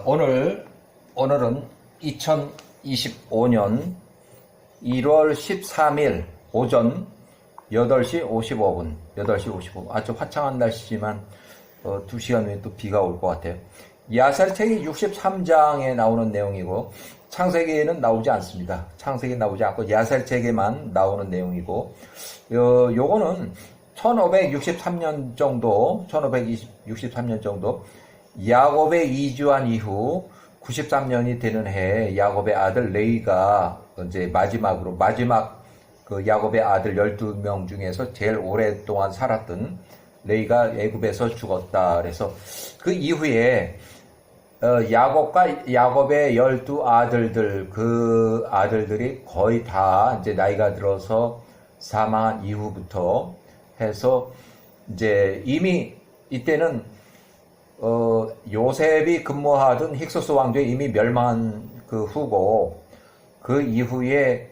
오늘은 2025년 1월 13일 오전 8시 55분, 아주 화창한 날씨지만 2시간 후에 또 비가 올 것 같아요. 야살책이 63장에 나오는 내용이고 창세기에는 나오지 않습니다. 창세기에 나오지 않고 야살책에만 나오는 내용이고 요거는 1563년 정도 야곱의 이주한 이후 93년이 되는 해에 야곱의 아들 레이가 이제 마지막 그 야곱의 아들 12명 중에서 제일 오랫동안 살았던 레이가 애굽에서 죽었다. 그래서 그 이후에 야곱의 12아들들, 그 아들들이 거의 다 이제 나이가 들어서 사망한 이후부터 해서 이제 이미 이때는 요셉이 근무하던 힉소스 왕조에 이미 멸망한 그 후고, 그 이후에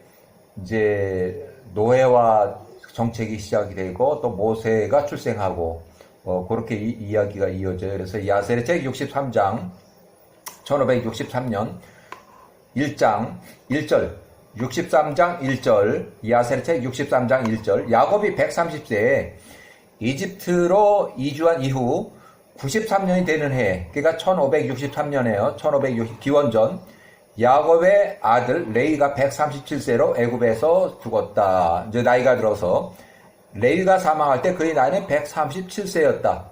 이제 노예와 정책이 시작이 되고 또 모세가 출생하고 그렇게 이야기가 이어져요. 그래서 야세르책 63장 1563년 1장 1절 63장 1절 야세르책 63장 1절 야곱이 130세에 이집트로 이주한 이후 93년이 되는 해, 그러니까 1563년에요. 1560 기원전 야곱의 아들 레이가 137세로 애굽에서 죽었다. 이제 나이가 들어서 레이가 사망할 때 그의 나이는 137세였다.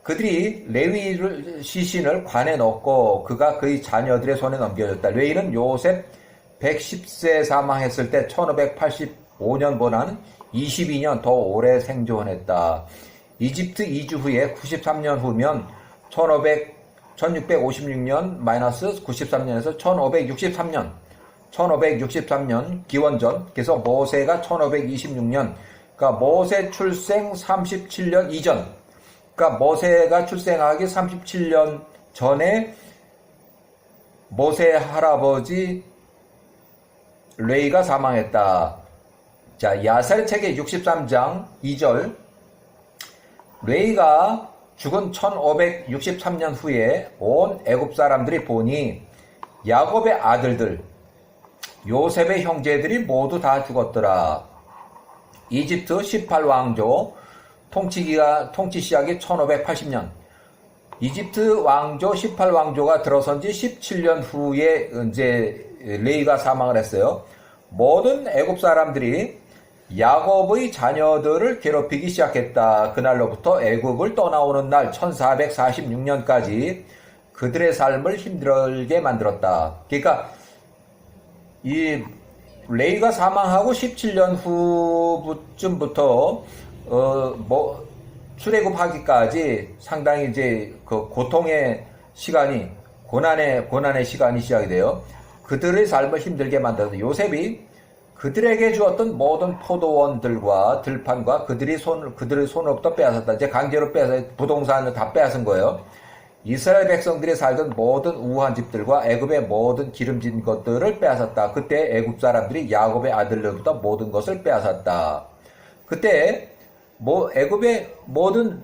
그들이 레위 시신을 관에 넣고 그가 그의 자녀들의 손에 넘겨졌다. 레이는 요셉 110세 사망했을 때 1585년보다는 22년 더 오래 생존했다. 이집트 이주 후에 93년 후면 1656년 마이너스 93년에서 1563년 기원전. 그래서 모세가 1526년, 그러니까 모세 출생 37년 이전, 그러니까 모세가 출생하기 37년 전에 모세 할아버지 레이가 사망했다. 자, 야살책의 63장 2절 레이가 죽은 1563년 후에 온 애굽 사람들이 보니 야곱의 아들들 요셉의 형제들이 모두 다 죽었더라. 이집트 18왕조 통치 시작이 1580년. 이집트 왕조 18왕조가 들어선 지 17년 후에 이제 레이가 사망을 했어요. 모든 애굽 사람들이 야곱의 자녀들을 괴롭히기 시작했다. 그날로부터 애굽을 떠나오는 날 1446년까지 그들의 삶을 힘들게 만들었다. 그러니까 이 레이가 사망하고 17년 후쯤부터 출애굽하기까지 상당히 이제 그 고통의 시간이 고난의 시간이 시작이 돼요. 그들의 삶을 힘들게 만들었다. 요셉이 그들에게 주었던 모든 포도원들과 들판과 그들의 손으로부터 빼앗았다. 이제 강제로 빼앗아 부동산을 다 빼앗은 거예요. 이스라엘 백성들이 살던 모든 우한 집들과 애굽의 모든 기름진 것들을 빼앗았다. 그때 애굽 사람들이 야곱의 아들로부터 모든 것을 빼앗았다. 그때 애굽의 모든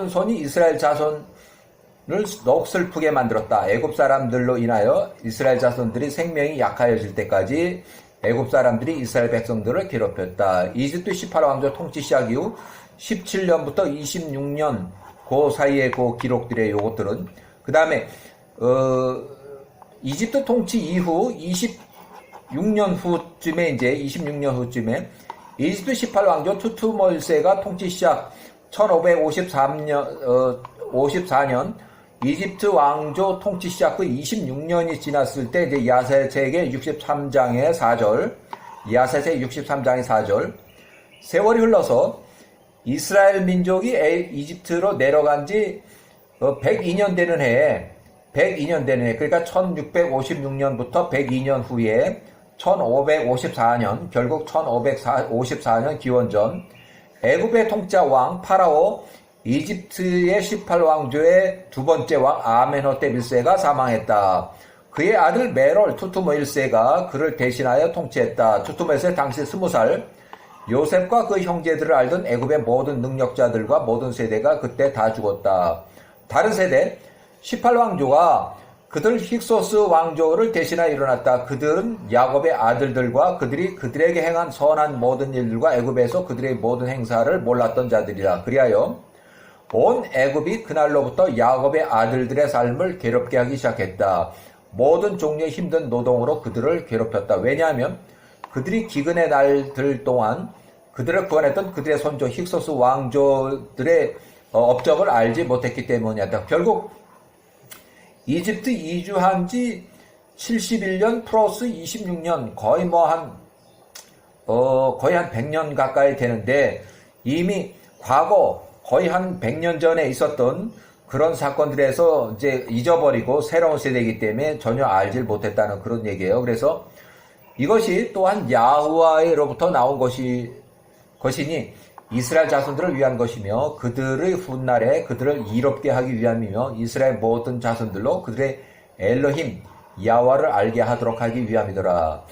손이 이스라엘 자손을 더욱 슬프게 만들었다. 애굽 사람들로 인하여 이스라엘 자손들이 생명이 약하여질 때까지 애굽 사람들이 이스라엘 백성들을 괴롭혔다. 이집트 18왕조 통치 시작 이후 17년부터 26년 그 사이에 그 기록들의 요것들은 그 다음에 이집트 통치 이후 26년 후쯤에 이집트 18왕조 투투몰세가 통치 시작 1554년 이집트 왕조 통치 시작 후 26년이 지났을 때 이제 야살책의 63장의 4절 세월이 흘러서 이스라엘 민족이 이집트로 내려간 지 102년 되는 해에 그러니까 1656년부터 102년 후에 1554년 결국 1554년 기원전 애굽의 통치자 왕 파라오 이집트의 18왕조의 두 번째 왕 아멘호텝 1세가 사망했다. 그의 아들 메롤 투투모 1세가 그를 대신하여 통치했다. 투투모 1세 당시 20살, 요셉과 그 형제들을 알던 애굽의 모든 능력자들과 모든 세대가 그때 다 죽었다. 다른 세대 18왕조가 그들 힉소스 왕조를 대신하여 일어났다. 그들은 야곱의 아들들과 그들이 그들에게 행한 선한 모든 일들과 애굽에서 그들의 모든 행사를 몰랐던 자들이라. 그리하여 온 애굽이 그날로부터 야곱의 아들들의 삶을 괴롭게 하기 시작했다. 모든 종류의 힘든 노동으로 그들을 괴롭혔다. 왜냐하면 그들이 기근의 날들 동안 그들을 구원했던 그들의 손조 힉소스 왕조들의 업적을 알지 못했기 때문이었다. 결국 이집트 이주한 지 71년 플러스 26년 거의 한 100년 가까이 되는데 이미 과거 거의 한 100년 전에 있었던 그런 사건들에서 이제 잊어버리고 새로운 세대이기 때문에 전혀 알질 못했다는 그런 얘기예요. 그래서 이것이 또한 야후와로부터 나온 것이니 이스라엘 자손들을 위한 것이며 그들의 훗날에 그들을 이롭게 하기 위함이며 이스라엘 모든 자손들로 그들의 엘로힘 야와를 알게 하도록 하기 위함이더라.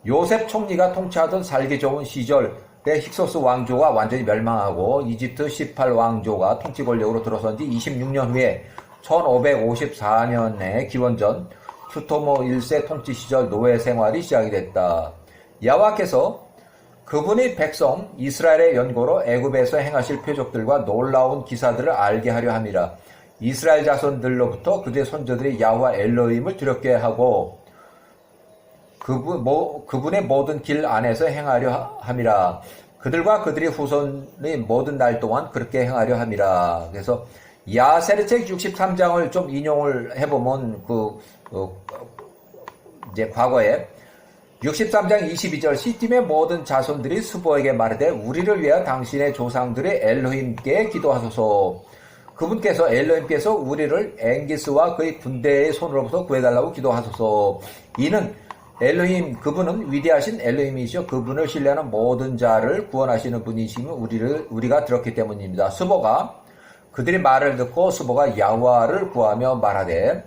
요셉 총리가 통치하던 살기 좋은 시절에 힉소스 왕조가 완전히 멸망하고 이집트 18왕조가 통치 권력으로 들어선 지 26년 후에 1554년에 기원전 투토모 1세 통치 시절 노예 생활이 시작이 됐다. 야와께서 그분의 백성 이스라엘의 연고로 애굽에서 행하실 표적들과 놀라운 기사들을 알게 하려 함이라. 이스라엘 자손들로부터 그들의 손자들이 야와 엘로힘을 두렵게 하고 그분의 모든 길 안에서 행하려 함이라. 그들과 그들의 후손의 모든 날 동안 그렇게 행하려 함이라. 그래서 야세르책 63장을 좀 인용을 해보면 이제 과거에 63장 22절 시팀의 모든 자손들이 스보에게 말하되 우리를 위하여 당신의 조상들의 엘로힘께 기도하소서. 그분께서 엘로힘께서 우리를 엥기스와 그의 군대의 손으로부터 구해달라고 기도하소서. 이는 엘로힘 그분은 위대하신 엘로힘이시여 그분을 신뢰하는 모든 자를 구원하시는 분이시며 우리가 들었기 때문입니다. 스보가 그들의 말을 듣고 스보가 야후와를 구하며 말하되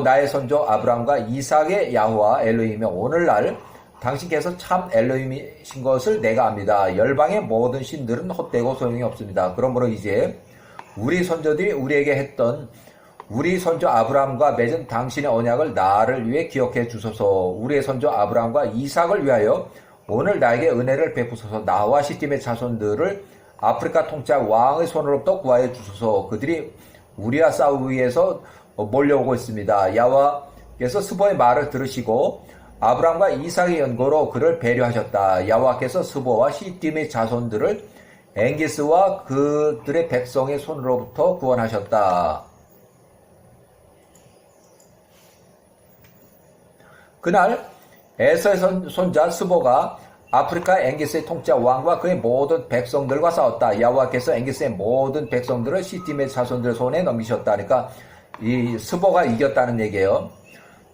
나의 손조 아브람과 이삭의 야후와 엘로힘이여 오늘날 당신께서 참 엘로힘이신 것을 내가 압니다. 열방의 모든 신들은 헛되고 소용이 없습니다. 그러므로 이제 우리 손조들이 우리에게 했던 우리 손조 아브람과 맺은 당신의 언약을 나를 위해 기억해 주소서. 우리의 손조 아브람과 이삭을 위하여 오늘 나에게 은혜를 베푸소서. 나와 시팀의 자손들을 아프리카 통치자 왕의 손으로부터 구하여 주소서. 그들이 우리와 싸우기 위해서 몰려오고 있습니다. 야와께서 스보의 말을 들으시고 아브람과 이삭의 연고로 그를 배려하셨다. 야와께서 스보와 시팀의 자손들을 엥기스와 그들의 백성의 손으로부터 구원하셨다. 그날 에서의 손자 스보가 아프리카 엥기스의 통치자 왕과 그의 모든 백성들과 싸웠다. 야호와께서 엥기스의 모든 백성들을 시팀의 자손들 손에 넘기셨다. 그러니까 이 스보가 이겼다는 얘기예요.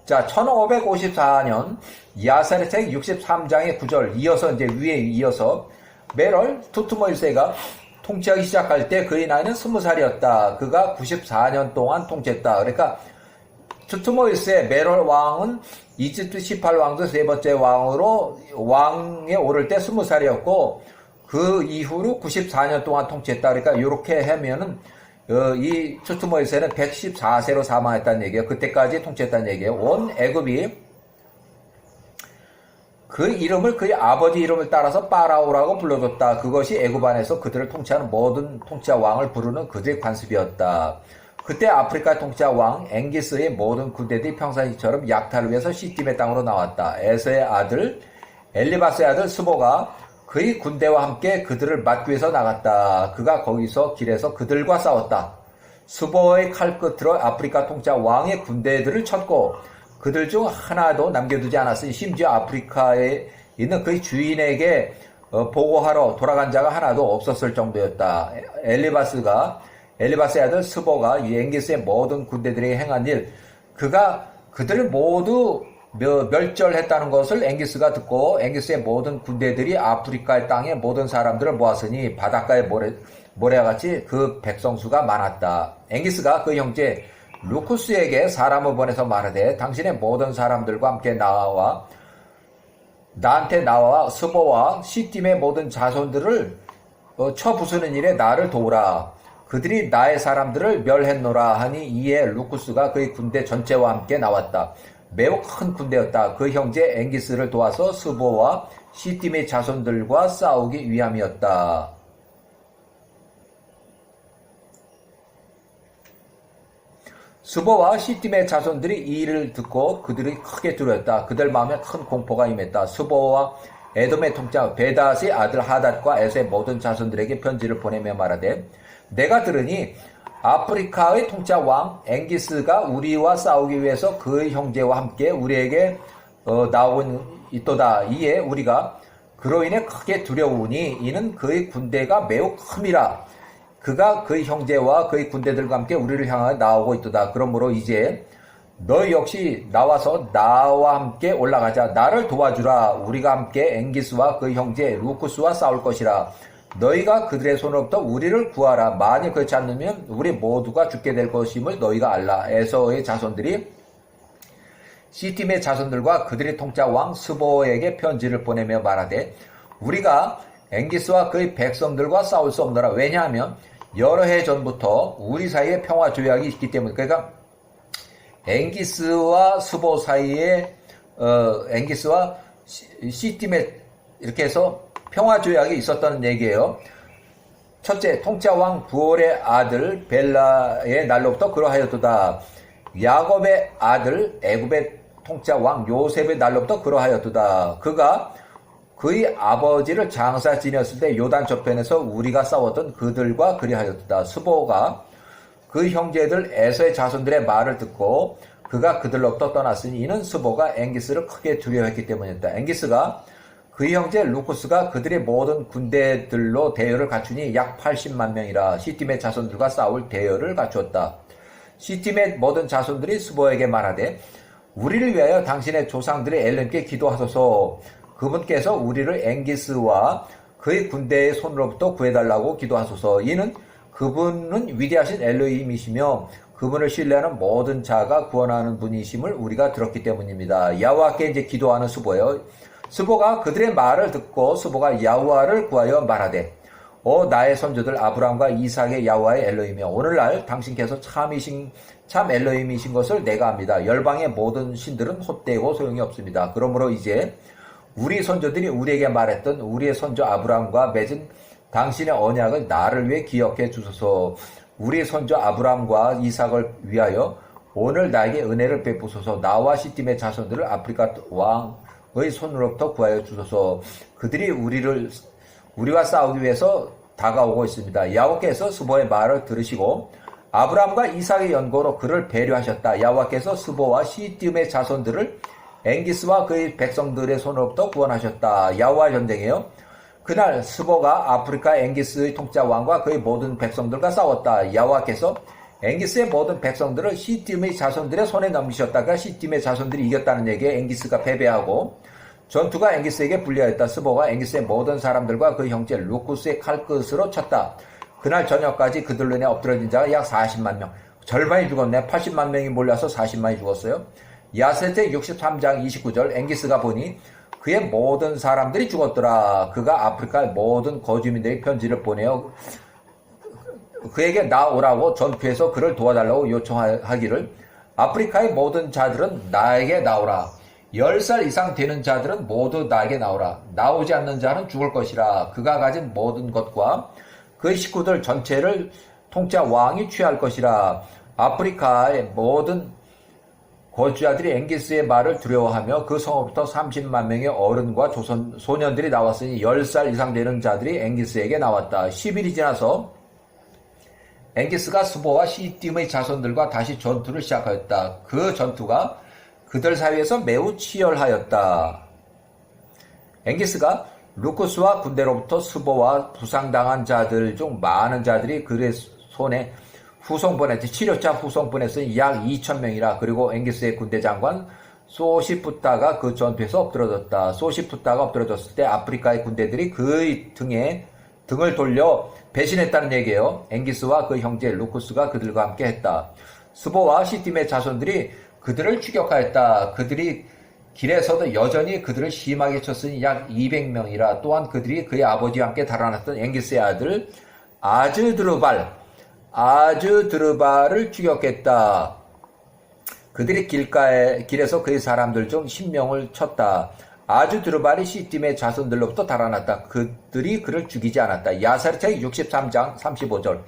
자, 1554년 야세르책 63장의 9절 위에 이어서 메럴 투트모 1세가 통치하기 시작할 때 그의 나이는 20살이었다. 그가 94년 동안 통치했다. 그러니까 투트모 1세 메럴 왕은 이집트 18왕조 세 번째 왕으로 왕에 오를 때 20살이었고 그 이후로 94년 동안 통치했다. 그러니까 이렇게 하면은 이 투트모 1세는 114세로 사망했다는 얘기예요. 그때까지 통치했다는 얘기예요. 온 애굽이 그 이름을 그의 아버지 이름을 따라서 파라오라고 불러줬다. 그것이 애굽 안에서 그들을 통치하는 모든 통치자 왕을 부르는 그들의 관습이었다. 그때 아프리카 통치자 왕 엥기스의 모든 군대들이 평상시처럼 약탈을 위해서 시팀의 땅으로 나왔다. 에서의 아들 엘리바스의 아들 스보가 그의 군대와 함께 그들을 막기 위해서 나갔다. 그가 거기서 길에서 그들과 싸웠다. 스보의 칼끝으로 아프리카 통치자 왕의 군대들을 쳤고 그들 중 하나도 남겨두지 않았으니 심지어 아프리카에 있는 그의 주인에게 보고하러 돌아간 자가 하나도 없었을 정도였다. 엘리바스의 아들 스보가 엥기스의 모든 군대들에게 행한 일, 그들을 모두 멸절했다는 것을 엥기스가 듣고 엥기스의 모든 군대들이 아프리카의 땅에 모든 사람들을 모았으니 바닷가의 모래와 같이 그 백성수가 많았다. 엥기스가 그 형제 루쿠스에게 사람을 보내서 말하되 당신의 모든 사람들과 함께 나와 나한테 나와 스보와 시팀의 모든 자손들을 쳐부수는 일에 나를 도우라. 그들이 나의 사람들을 멸했노라 하니 이에 루쿠스가 그의 군대 전체와 함께 나왔다. 매우 큰 군대였다. 그 형제 앵기스를 도와서 스보와 시팀의 자손들과 싸우기 위함이었다. 스보와 시팀의 자손들이 이 일을 듣고 그들이 크게 두려웠다. 그들 마음에 큰 공포가 임했다. 스보와 에돔의 통장 베닷의 아들 하닷과 에서의 모든 자손들에게 편지를 보내며 말하되 내가 들으니 아프리카의 통짜 왕 앵기스가 우리와 싸우기 위해서 그의 형제와 함께 우리에게 나오고 있도다. 이에 우리가 그로 인해 크게 두려우니 이는 그의 군대가 매우 큼이라. 그가 그의 형제와 그의 군대들과 함께 우리를 향하여 나오고 있도다. 그러므로 이제 너희 역시 나와서 나와 함께 올라가자. 나를 도와주라. 우리가 함께 앵기스와 그의 형제 루쿠스와 싸울 것이라. 너희가 그들의 손으로부터 우리를 구하라. 만일 그렇지 않으면 우리 모두가 죽게 될 것임을 너희가 알라. 에서의 자손들이 시팀의 자손들과 그들의 통짜 왕 스보에게 편지를 보내며 말하되 우리가 앵기스와 그의 백성들과 싸울 수 없노라. 왜냐하면 여러 해 전부터 우리 사이에 평화 조약이 있기 때문에 그러니까 앵기스와 스보 사이에 앵기스와 시팀에 이렇게 해서 평화 조약이 있었다는 얘기예요. 첫째, 통짜 왕 부올의 아들 벨라의 날로부터 그러하였도다. 야곱의 아들 애굽의 통짜 왕 요셉의 날로부터 그러하였도다. 그가 그의 아버지를 장사 지녔을 때 요단 저편에서 우리가 싸웠던 그들과 그리하였도다. 스보가 그 형제들 에서의 자손들의 말을 듣고 그가 그들로부터 떠났으니 이는 스보가 앵기스를 크게 두려워했기 때문이었다. 앵기스가 그 형제 루쿠스가 그들의 모든 군대들로 대열을 갖추니 약 80만 명이라. 시팀의 자손들과 싸울 대열을 갖추었다. 시팀의 모든 자손들이 스보에게 말하되 우리를 위하여 당신의 조상들의 엘림께 기도하소서. 그분께서 우리를 앵기스와 그의 군대의 손으로부터 구해달라고 기도하소서. 이는 그분은 위대하신 엘로힘이시며 그분을 신뢰하는 모든 자가 구원하는 분이심을 우리가 들었기 때문입니다. 야호와께 이제 기도하는 스보예요. 스보가 그들의 말을 듣고 스보가 야호와를 구하여 말하되 나의 선조들 아브라함과 이삭의 야호와의 엘로힘이여 오늘날 당신께서 참 엘로힘이신 것을 내가 압니다. 열방의 모든 신들은 헛되고 소용이 없습니다. 그러므로 이제 우리 선조들이 우리에게 말했던 우리의 선조 아브라함과 맺은 당신의 언약을 나를 위해 기억해 주소서. 우리 선조 아브라함과 이삭을 위하여 오늘 나에게 은혜를 베푸소서. 나와 시팀의 자손들을 아프리카 왕의 손으로부터 구하여 주소서. 그들이 우리와 싸우기 위해서 다가오고 있습니다. 야호와께서 스보의 말을 들으시고 아브라함과 이삭의 연고로 그를 배려하셨다. 야호와께서 스보와 시팀의 자손들을 앵기스와 그의 백성들의 손으로부터 구원하셨다. 야호와 전쟁이에요. 그날 스보가 아프리카 앵기스의 통짜 왕과 그의 모든 백성들과 싸웠다. 야호와께서 앵기스의 모든 백성들을 시팀의 자손들의 손에 넘기셨다가 시팀의 자손들이 이겼다는 얘기에 앵기스가 패배하고 전투가 앵기스에게 불리하였다. 스보가 앵기스의 모든 사람들과 그 형제 루쿠스의 칼끝으로 쳤다. 그날 저녁까지 그들로 인해 엎드러진 자가 약 40만 명. 절반이 죽었네. 80만 명이 몰려서 40만이 죽었어요. 야세테 63장 29절 앵기스가 보니 그의 모든 사람들이 죽었더라. 그가 아프리카의 모든 거주민들에게 편지를 보내어 그에게 나오라고 전투에서 그를 도와달라고 요청하기를 아프리카의 모든 자들은 나에게 나오라. 10살 이상 되는 자들은 모두 나에게 나오라. 나오지 않는 자는 죽을 것이라. 그가 가진 모든 것과 그의 식구들 전체를 통짜 왕이 취할 것이라. 아프리카의 모든 거주자들이 앵기스의 말을 두려워하며 그 성으로부터 30만 명의 어른과 소년들이 나왔으니 10살 이상 되는 자들이 앵기스에게 나왔다. 10일이 지나서 앵기스가 스보와 시팀의 자손들과 다시 전투를 시작하였다. 그 전투가 그들 사이에서 매우 치열하였다. 앵기스가 루쿠스와 군대로부터 스보와 부상당한 자들 중 많은 자들이 그의 손에 후송보냈지. 치료차 후송보냈으니 약 2,000명이라. 그리고 앵기스의 군대 장관 소시푸타가 그 전투에서 엎드러졌다. 소시푸타가 엎드러졌을 때 아프리카의 군대들이 그의 등을 돌려 배신했다는 얘기예요. 앵기스와 그 형제 루쿠스가 그들과 함께 했다. 스보와 시팀의 자손들이 그들을 추격하였다. 그들이 길에서도 여전히 그들을 심하게 쳤으니 약 200명이라. 또한 그들이 그의 아버지와 함께 달아났던 앵기스의 아들 아즈드르발을 죽였겠다. 그들이 길에서 그의 사람들 중 10명을 쳤다. 아즈드르발이 시팀의 자손들로부터 달아났다. 그들이 그를 죽이지 않았다. 야사르책 63장 35절.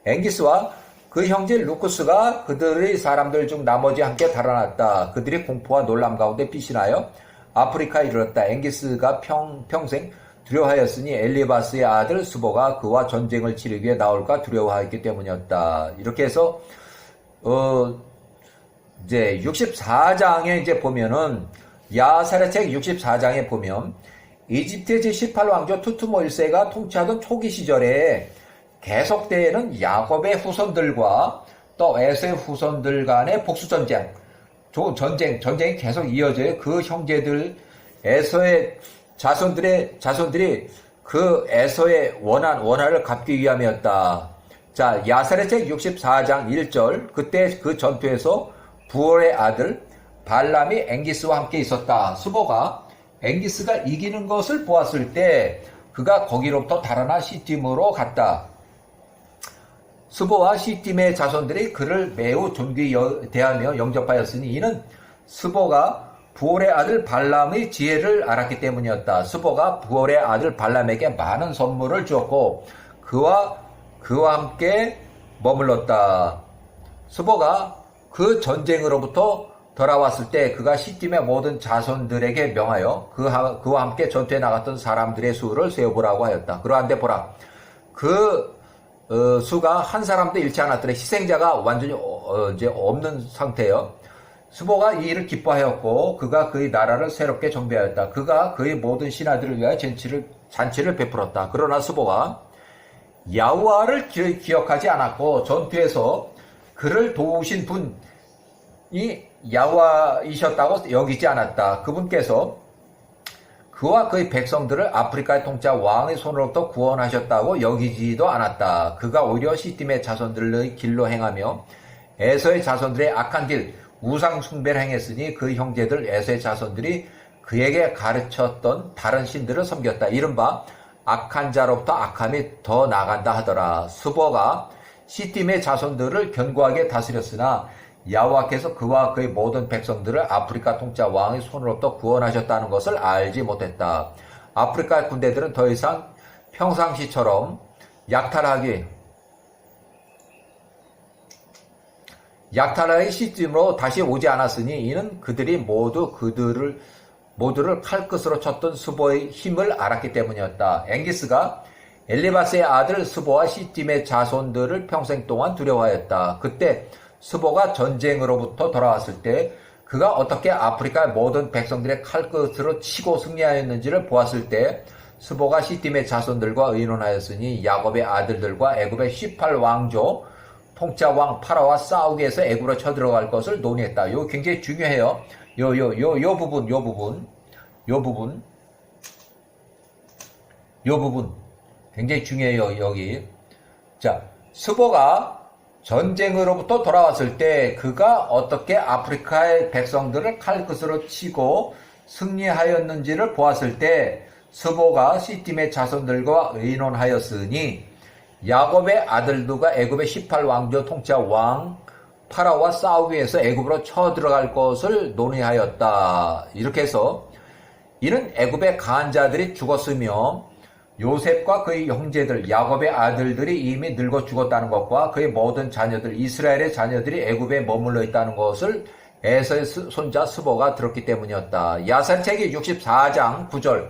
앵기스와 그 형제 루쿠스가 그들의 사람들 중 나머지 함께 달아났다. 그들이 공포와 놀람 가운데 피신하여 아프리카에 이르렀다. 앵기스가 평생 두려워하였으니 엘리바스의 아들 스보가 그와 전쟁을 치르기 위해 나올까 두려워하였기 때문이었다. 이렇게 해서 이제 64장에 이제 보면은 야사르책 64장에 보면 이집트의 제18왕조 투트모 1세가 통치하던 초기 시절에 계속되는 야곱의 후손들과 또 에서의 후손들 간의 복수전쟁, 전쟁이 계속 이어져요. 그 형제들, 에서의 자손들이 그 에서의 원한을 갚기 위함이었다. 자, 야사르책 64장 1절, 그때 그 전투에서 부올의 아들 발람이 앵기스와 함께 있었다. 스보가 앵기스가 이기는 것을 보았을 때 그가 거기로부터 달아나 시팀으로 갔다. 스보와 시팀의 자손들이 그를 매우 존귀히 대하며 영접하였으니 이는 스보가 부올의 아들 발람의 지혜를 알았기 때문이었다. 스보가 부올의 아들 발람에게 많은 선물을 주었고 그와 함께 머물렀다. 스보가 그 전쟁으로부터 돌아왔을 때 그가 시팀의 모든 자손들에게 명하여 그와 함께 전투에 나갔던 사람들의 수를 세어보라고 하였다. 그러한데 보라, 그 수가 한 사람도 잃지 않았더라. 희생자가 완전히 이제 없는 상태예요. 스보가 이 일을 기뻐하였고 그가 그의 나라를 새롭게 정비하였다. 그가 그의 모든 신하들을 위하여 잔치를 베풀었다. 그러나 스보가 야후와를 기억하지 않았고 전투에서 그를 도우신 분이 야후와이셨다고 여기지 않았다. 그분께서 그와 그의 백성들을 아프리카의 통치자 왕의 손으로부터 구원하셨다고 여기지도 않았다. 그가 오히려 시팀의 자손들의 길로 행하며 에서의 자손들의 악한 길, 우상 숭배를 행했으니 그 형제들 에서의 자손들이 그에게 가르쳤던 다른 신들을 섬겼다. 이른바 악한 자로부터 악함이 더 나간다 하더라. 스보가 시팀의 자손들을 견고하게 다스렸으나 야후와께서 그와 그의 모든 백성들을 아프리카 통치자 왕의 손으로부터 구원하셨다는 것을 알지 못했다. 아프리카 군대들은 더 이상 평상시처럼 약탈하기 시팀으로 다시 오지 않았으니 이는 그들이 모두를 칼끝으로 쳤던 스보의 힘을 알았기 때문이었다. 앵기스가 엘리바스의 아들 스보와 시팀의 자손들을 평생 동안 두려워하였다. 그때 스보가 전쟁으로부터 돌아왔을 때 그가 어떻게 아프리카의 모든 백성들의 칼끝으로 치고 승리하였는지를 보았을 때 스보가 시팀의 자손들과 의논하였으니 야곱의 아들들과 애굽의 18왕조 통치자 왕 파라오와 싸우기 위해서 애굽으로 쳐들어갈 것을 논의했다. 이거 굉장히 중요해요. 요 부분 굉장히 중요해요. 여기. 자, 스보가 전쟁으로부터 돌아왔을 때 그가 어떻게 아프리카의 백성들을 칼끝으로 치고 승리하였는지를 보았을 때 스보가 시팀의 자손들과 의논하였으니 야곱의 아들들과 애굽의 18왕조 통치자 왕 파라오와 싸우기 위해서 애굽으로 쳐들어갈 것을 논의하였다. 이렇게 해서 이는 애굽의 강한 자들이 죽었으며 요셉과 그의 형제들 야곱의 아들들이 이미 늙어 죽었다는 것과 그의 모든 자녀들 이스라엘의 자녀들이 애굽에 머물러 있다는 것을 에서의 손자 스보가 들었기 때문이었다. 야사르책이 64장 9절.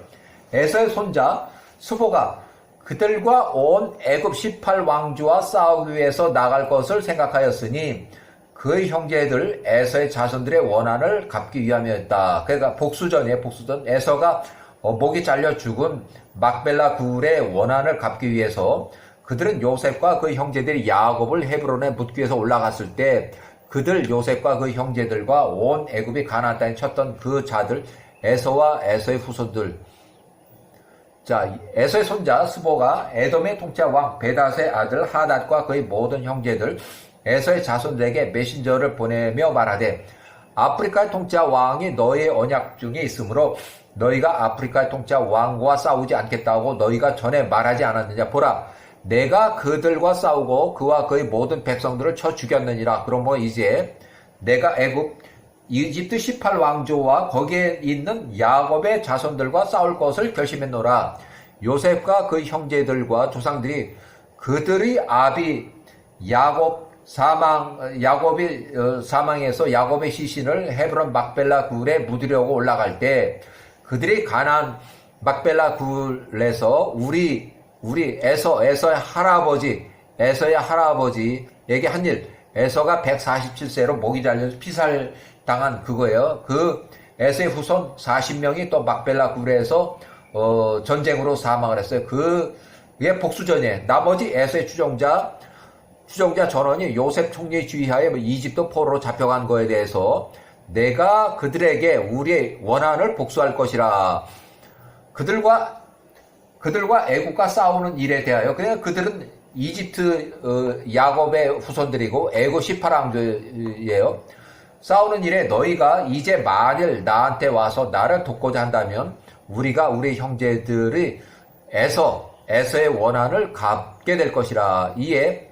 에서의 손자 스보가 그들과 온 애굽 18왕주와 싸우기 위해서 나갈 것을 생각하였으니 그의 형제들 에서의 자손들의 원한을 갚기 위함이었다. 그러니까 복수전이에요. 복수전. 에서가 목이 잘려 죽은 막벨라 굴의 원한을 갚기 위해서 그들은 요셉과 그 형제들이 야곱을 헤브론에 묻기 위해서 올라갔을 때 그들 요셉과 그 형제들과 온 애굽이 가나안 땅에 쳤던 그 자들 에서와 에서의 후손들. 자, 에서의 손자 스보가 에돔의 통치자 왕 베닷의 아들 하닷과 그의 모든 형제들 에서의 자손들에게 메신저를 보내며 말하되 아프리카의 통치자 왕이 너희의 언약 중에 있으므로 너희가 아프리카의 통치자 왕과 싸우지 않겠다고 너희가 전에 말하지 않았느냐. 보라, 내가 그들과 싸우고 그와 그의 모든 백성들을 쳐 죽였느니라. 그러므로 이제 내가 이집트 18왕조와 거기에 있는 야곱의 자손들과 싸울 것을 결심했노라. 요셉과 그 형제들과 조상들이 그들의 아비 야곱이 사망해서 야곱의 시신을 헤브론 막벨라 굴에 묻으려고 올라갈 때 그들이 가나안 막벨라 굴에서 우리 에서의 할아버지에게 한 일, 에서가 147세로 목이 잘려서 피살 당한 그거예요. 그 에서의 후손 40명이 또 막벨라 굴에서 전쟁으로 사망을 했어요. 그게 복수전이에요. 나머지 에서의 추종자 전원이 요셉 총리의 지휘하에 이집트 포로로 잡혀간 거에 대해서 내가 그들에게 우리의 원한을 복수할 것이라. 그들과 애국과 싸우는 일에 대하여, 그냥 그들은 이집트 야곱의 후손들이고 애국 18왕조예요. 싸우는 일에 너희가 이제 만일 나한테 와서 나를 돕고자 한다면 우리가 우리 형제들의 에서의 원한을 갚게 될 것이라. 이에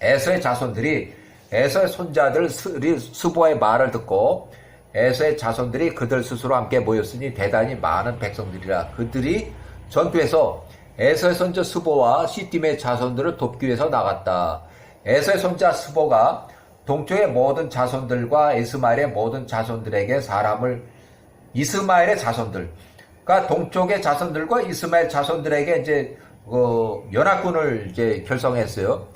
에서의 자손들이 에서의 손자들 스보의 말을 듣고 에서의 자손들이 그들 스스로 함께 모였으니 대단히 많은 백성들이라. 그들이 전투에서 에서의 손자 스보와 시팀의 자손들을 돕기 위해서 나갔다. 에서의 손자 스보가 동쪽의 모든 자손들과 이스마엘의 모든 자손들에게 이스마엘의 자손들, 그러니까 동쪽의 자손들과 이스마엘 자손들에게 이제 연합군을 이제 결성했어요.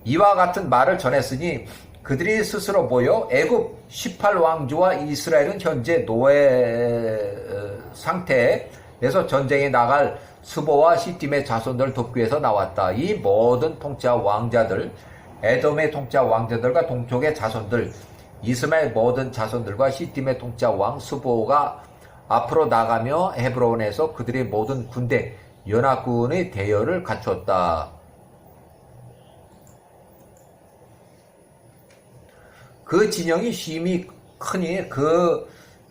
이와 같은 말을 전했으니 그들이 스스로 모여 애굽 18왕조와 이스라엘은 현재 노예 상태에서 전쟁에 나갈 스보와 시팀의 자손들을 돕기 위해서 나왔다. 이 모든 통치자 왕자들, 에돔의 통치자 왕자들과 동쪽의 자손들, 이스마엘 모든 자손들과 시팀의 통치자 왕 스보가 앞으로 나가며 헤브론에서 그들의 모든 군대 연합군의 대여를 갖추었다. 그 진영이 힘이 크니 그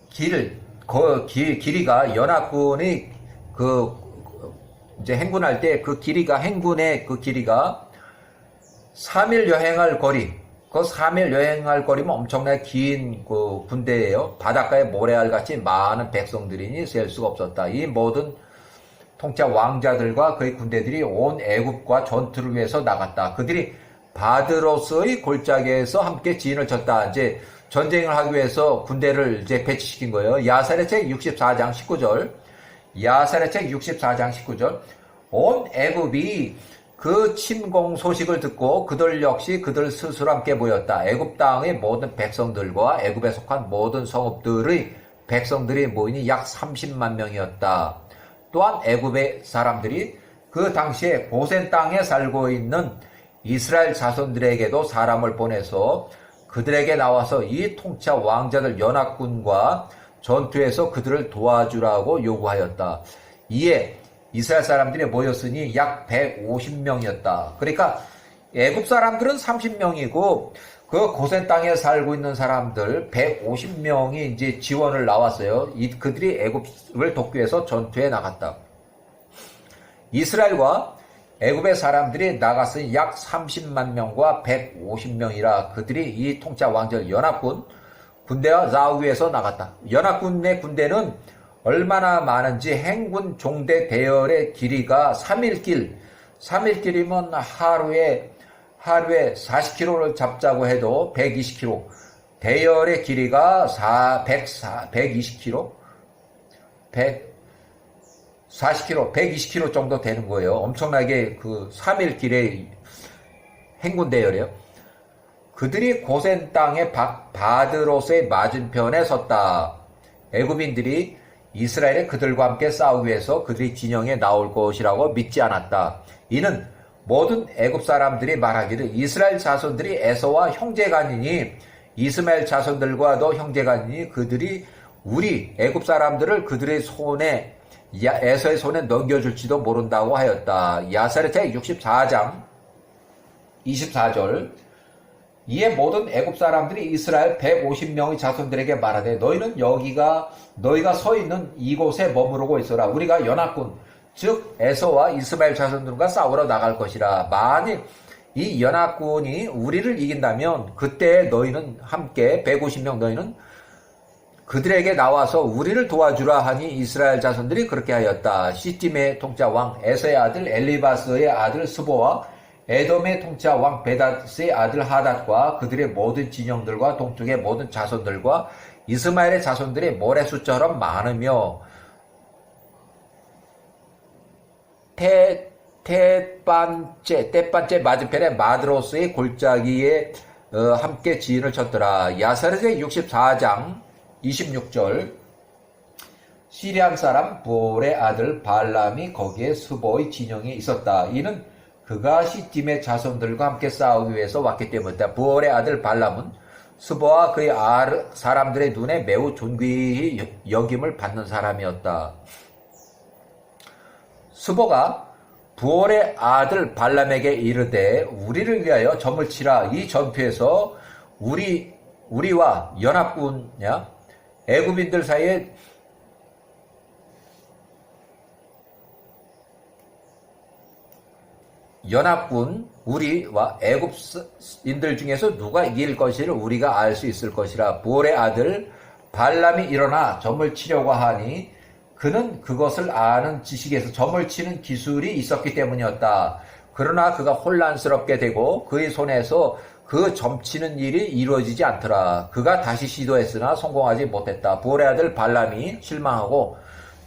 길이가 연합군이 이제 행군할 때 행군의 그 길이가 3일 여행할 거리, 그 3일 여행할 거리면 엄청나게 긴 그 군대예요. 바닷가에 모래알 같이 많은 백성들이니 셀 수가 없었다. 이 모든 통치자 왕자들과 그의 군대들이 온 애굽과 전투를 위해서 나갔다. 그들이 바드로스의 골짜기에서 함께 지인을 쳤다. 이제 전쟁을 하기 위해서 군대를 이제 배치시킨 거예요. 야사랴책 64장 19절. 야사랴책 64장 19절. 온 애굽이 그 침공 소식을 듣고 그들 역시 그들 스스로 함께 모였다. 애굽 땅의 모든 백성들과 애굽에 속한 모든 성읍들의 백성들이 모이니 약 30만 명이었다. 또한 애굽의 사람들이 그 당시에 고센 땅에 살고 있는 이스라엘 자손들에게도 사람을 보내서 그들에게 나와서 이 통치자 왕자들 연합군과 전투에서 그들을 도와주라고 요구하였다. 이에 이스라엘 사람들이 모였으니 약 150명이었다. 그러니까 애굽 사람들은 30명이고 그 고센 땅에 살고 있는 사람들 150명이 이제 지원을 나왔어요. 그들이 애굽을 돕기 위해서 전투에 나갔다. 이스라엘과 애굽의 사람들이 나갔으니 약 30만 명과 150명이라. 그들이 이 통치자 왕절 연합군 군대와 좌우에서 나갔다. 연합군의 군대는 얼마나 많은지 행군 종대 대열의 길이가 3일 길이면 하루에 40km를 잡자고 해도 120km. 대열의 길이가 120km, 40km, 120km 정도 되는 거예요. 엄청나게 그 3일 길의 행군 대열이에요. 그들이 고센 땅의 바드로스의 맞은편에 섰다. 애굽인들이 이스라엘에 그들과 함께 싸우기 위해서 그들이 진영에 나올 것이라고 믿지 않았다. 이는 모든 애굽 사람들이 말하기를 이스라엘 자손들이 에서와 형제간이니 이스마엘 자손들과도 형제간이니 그들이 우리 애굽 사람들을 그들의 손에 에서의 손에 넘겨줄지도 모른다고 하였다. 야사랴책 64장 24절. 이에 모든 애굽 사람들이 이스라엘 150명의 자손들에게 말하되 너희가 서 있는 이곳에 머무르고 있어라. 우리가 연합군 즉 에서와 이스마엘 자손들과 싸우러 나갈 것이라. 만일 이 연합군이 우리를 이긴다면 그때 너희는 함께 150명 너희는 그들에게 나와서 우리를 도와주라 하니 이스라엘 자손들이 그렇게 하였다. 시팀의 통짜 왕 에서의 아들 엘리바스의 아들 스보와 에돔의 통짜 왕 베닷의 아들 하닷과 그들의 모든 진영들과 동쪽의 모든 자손들과 이스마엘의 자손들이 모래수처럼 많으며 떼반째 맞은편에 마드로스의 골짜기에 함께 지인을 쳤더라. 야사렛의 64장 26절 시리안 사람 부올의 아들 발람이 거기에 스보의 진영에 있었다. 이는 그가 시팀의 자손들과 함께 싸우기 위해서 왔기 때문이다. 부올의 아들 발람은 스보와 그의 사람들의 눈에 매우 존귀히 여김을 받는 사람이었다. 스보가 부올의 아들 발람에게 이르되 우리를 위하여 점을 치라. 이 전투에서 우리와 연합군이냐 애굽인들 사이에 연합군 우리와 애굽인들 중에서 누가 이길 것을 우리가 알 수 있을 것이라. 부올의 아들 발람이 일어나 점을 치려고 하니 그는 그것을 아는 지식에서 점을 치는 기술이 있었기 때문이었다. 그러나 그가 혼란스럽게 되고 그의 손에서 그 점치는 일이 이루어지지 않더라. 그가 다시 시도했으나 성공하지 못했다. 부올의 아들 발람이 실망하고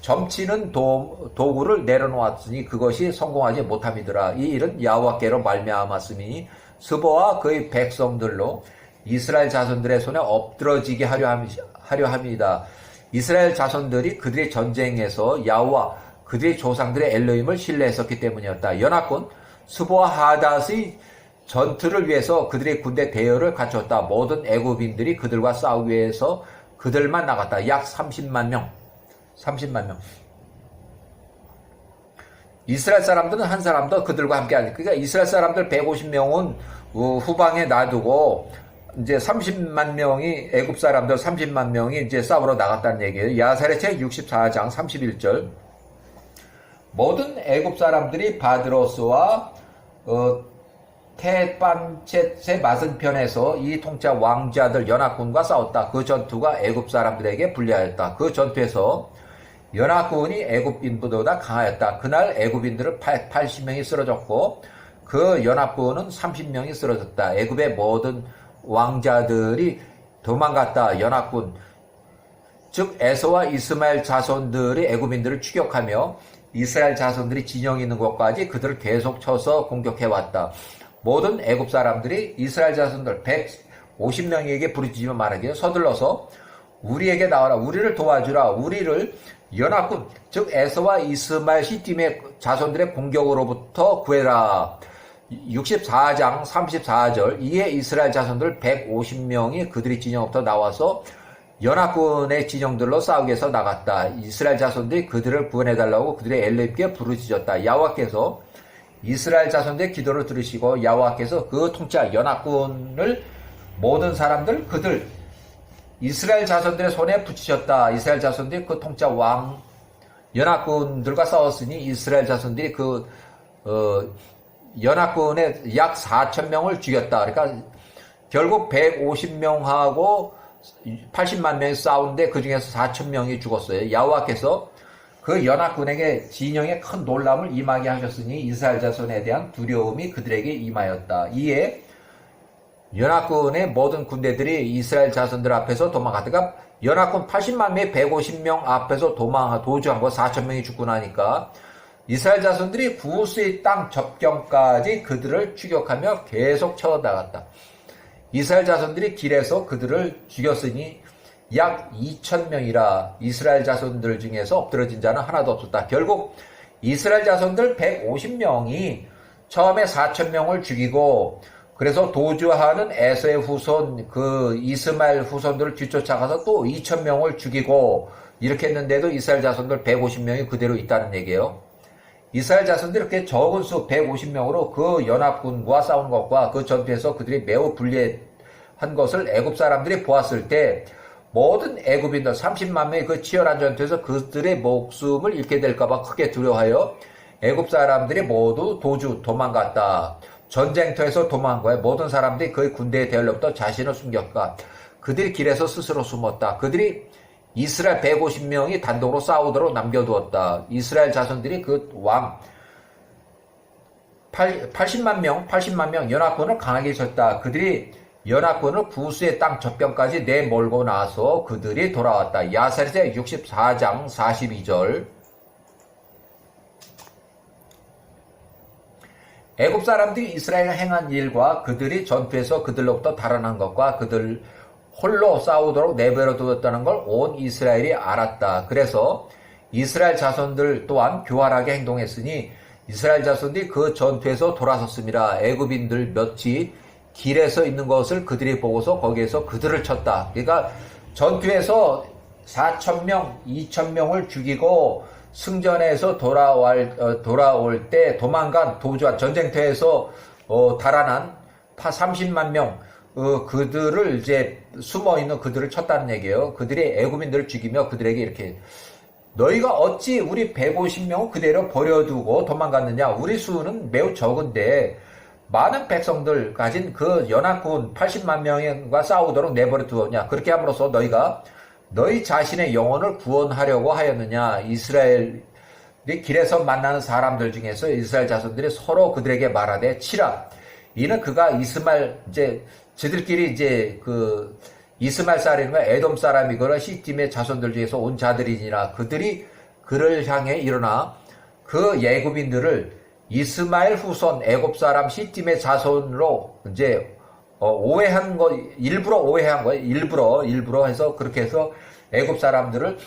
점치는 도구를 내려놓았으니 그것이 성공하지 못함이더라. 이 일은 여호와께로 말미암았으니 스보와 그의 백성들로 이스라엘 자손들의 손에 엎드러지게 하려 함이다. 이스라엘 자손들이 그들의 전쟁에서 여호와 그들의 조상들의 엘로힘을 신뢰했었기 때문이었다. 연합군 스보와 하닷의 전투를 위해서 그들의 군대 대여를 갖췄다. 모든 애굽인들이 그들과 싸우기 위해서 그들만 나갔다. 약 30만 명. 이스라엘 사람들은 한 사람도 그들과 함께 하니. 그러니까 이스라엘 사람들 150명은 후방에 놔두고 이제 30만 명이 애굽 사람들 30만 명이 이제 싸우러 나갔다는 얘기예요. 야사렛의 64장 31절. 모든 애굽 사람들이 바드로스와 테반쳇의 맞은편에서 이 통짜 왕자들 연합군과 싸웠다. 그 전투가 애굽 사람들에게 불리하였다. 그 전투에서 연합군이 애굽인보다 강하였다. 그날 애굽인들은 80명이 쓰러졌고 그 연합군은 30명이 쓰러졌다. 애굽의 모든 왕자들이 도망갔다. 연합군 즉 에서와 이스마엘 자손들이 애굽인들을 추격하며 이스라엘 자손들이 진영이 있는 곳까지 그들을 계속 쳐서 공격해왔다. 모든 애굽 사람들이 이스라엘 자손들 150명에게 부르짖으며 말하기를 서둘러서 우리에게 나와라. 우리를 도와주라. 우리를 연합군 즉 에서와 이스마엘 시팀의 자손들의 공격으로부터 구해라. 64장 34절 이에 이스라엘 자손들 150명이 그들의 진영부터 나와서 연합군의 진영들로 싸우기 위해서 나갔다. 이스라엘 자손들이 그들을 구원해달라고 그들의 엘로힘께 부르짖었다. 여호와께서 이스라엘 자손들의 기도를 들으시고 여호와께서 그 통치할 연합군을 모든 사람들 그들 이스라엘 자손들의 손에 붙이셨다. 이스라엘 자손들이 그 통짜 왕 연합군들과 싸웠으니 이스라엘 자손들이 그 연합군의 약 4,000명을 죽였다. 그러니까 결국 150명하고 80만 명이 싸우는데 그 중에서 4,000명이 죽었어요. 여호와께서 그 연합군에게 진영에 큰 놀람을 임하게 하셨으니 이스라엘 자손에 대한 두려움이 그들에게 임하였다. 이에 연합군의 모든 군대들이 이스라엘 자손들 앞에서 도망갔다. 그러니까 연합군 80만 명이 150명 앞에서 도주한 거 4,000명이 죽고 나니까 이스라엘 자손들이 구스의 땅 접경까지 그들을 추격하며 계속 쳐나갔다. 이스라엘 자손들이 길에서 그들을 죽였으니 약 2,000명이라 이스라엘 자손들 중에서 엎드러진 자는 하나도 없었다. 결국 이스라엘 자손들 150명이 처음에 4,000명을 죽이고 그래서 도주하는 에서의 후손 그 이스마엘 후손들을 뒤쫓아가서 또 2,000명을 죽이고 이렇게 했는데도 이스라엘 자손들 150명이 그대로 있다는 얘기예요. 이스라엘 자손들이 이렇게 적은 수 150명으로 그 연합군과 싸우는 것과 그 전투에서 그들이 매우 한 것을 애굽 사람들이 보았을 때 모든 애굽인들 30만 명의 그 치열한 전투에서 그들의 목숨을 잃게 될까봐 크게 두려워하여 애굽 사람들이 모두 도망갔다. 전쟁터에서 도망한 거야. 모든 사람들이 그의 군대에 대열로부터 자신을 숨겼다. 그들이 길에서 스스로 숨었다. 그들이 이스라엘 150명이 단독으로 싸우도록 남겨두었다. 이스라엘 자손들이 그 왕 80만 명 연합군을 강하게 쳤다. 그들이 연합군을 구스의 땅 저편까지 내몰고 나서 그들이 돌아왔다. 야세르제 64장 42절. 애굽 사람들이 이스라엘에 행한 일과 그들이 전투에서 그들로부터 달아난 것과 그들 홀로 싸우도록 내버려 두었다는 걸 온 이스라엘이 알았다. 그래서 이스라엘 자손들 또한 교활하게 행동했으니 이스라엘 자손들이 그 전투에서 돌아섰습니다. 애굽인들 몇이 길에서 있는 것을 그들이 보고서 거기에서 그들을 쳤다. 그러니까 전투에서 4,000명, 2,000명을 죽이고 승전에서 돌아올 때 도망간 도주한 전쟁터에서 달아난 30만 명 그들을 이제 숨어 있는 그들을 쳤다는 얘기예요. 그들이 애굽인들을 죽이며 그들에게 이렇게 너희가 어찌 우리 150명을 그대로 버려두고 도망갔느냐? 우리 수는 매우 적은데 많은 백성들 가진 그 연합군 80만 명과 싸우도록 내버려 두었냐? 그렇게 함으로써 너희가 너희 자신의 영혼을 구원하려고 하였느냐? 이스라엘이 길에서 만나는 사람들 중에서 이스라엘 자손들이 서로 그들에게 말하되 치라. 이는 그가 이스마엘 저들끼리 그 이스마엘 사람이거나 에돔 사람이거나 시팀의 자손들 중에서 온 자들이니라. 그들이 그를 향해 일어나 그 애굽인들을 이스마엘 후손 애굽 사람 시팀의 자손으로 오해한 거, 일부러 오해한 거예요. 일부러 해서 그렇게 해서 애굽 사람들을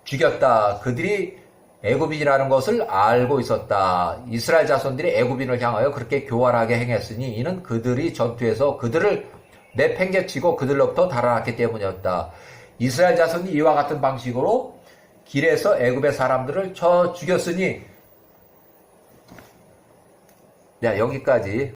죽였다. 그들이 애굽인이라는 것을 알고 있었다. 이스라엘 자손들이 애굽인을 향하여 그렇게 교활하게 행했으니 이는 그들이 전투에서 그들을 내팽개치고 그들로부터 달아났기 때문이었다. 이스라엘 자손이 이와 같은 방식으로 길에서 애굽의 사람들을 쳐 죽였으니 여기까지